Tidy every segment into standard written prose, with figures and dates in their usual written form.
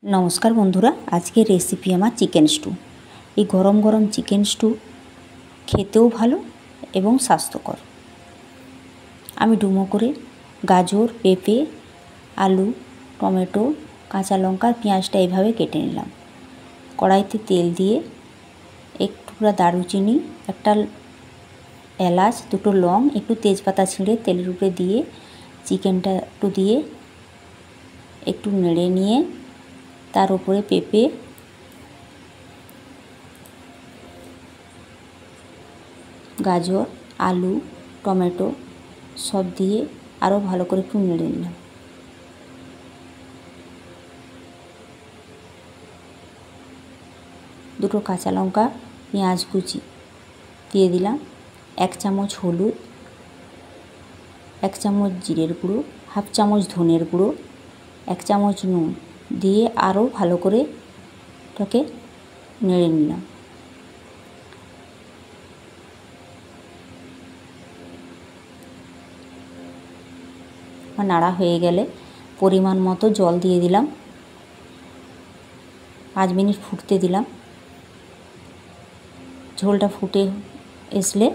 নমস্কার বন্ধুরা, আজকের রেসিপি আমার চিকেন স্টু। এই গরম গরম চিকেন স্টু খেতেও ভালো এবং স্বাস্থ্যকর। আমি ডুমো করে গাজর, পেঁপে, আলু, টমেটো, কাঁচা লঙ্কা, পেঁয়াজটা এভাবে কেটে নিলাম। কড়াইতে তেল দিয়ে এক টুকরা দারুচিনি, একটা এলাচ, দুটো লং, একটু তেজপাতা ছিঁড়ে তেলের উপরে দিয়ে চিকেনটা একটু দিয়ে একটু নেড়ে নিয়ে তার উপরে পেঁপে, গাজর, আলু, টমেটো সব দিয়ে আরও ভালো করে একটু নেড়ে নিলাম। দুটো কাঁচা লঙ্কা, পেঁয়াজ কুচি দিয়ে দিলাম। 1 চামচ হলুদ, 1 চামচ জিরের গুঁড়ো, হাফ চামচ ধনের গুঁড়ো, 1 চামচ নুন দিয়ে আরও ভালো করে এটাকে নেড়ে নিলাম। নাড়া হয়ে গেলে পরিমাণ মতো জল দিয়ে দিলাম। 5 মিনিট ফুটতে দিলাম। ঝোলটা ফুটে আসলে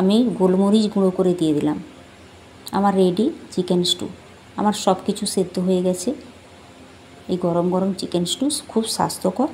আমি গোলমরিচ গুঁড়ো করে দিয়ে দিলাম। আমার রেডি চিকেন স্টু। আমার সব কিছু সেদ্ধ হয়ে গেছে। এই গরম গরম চিকেন স্টু খুব স্বাস্থ্যকর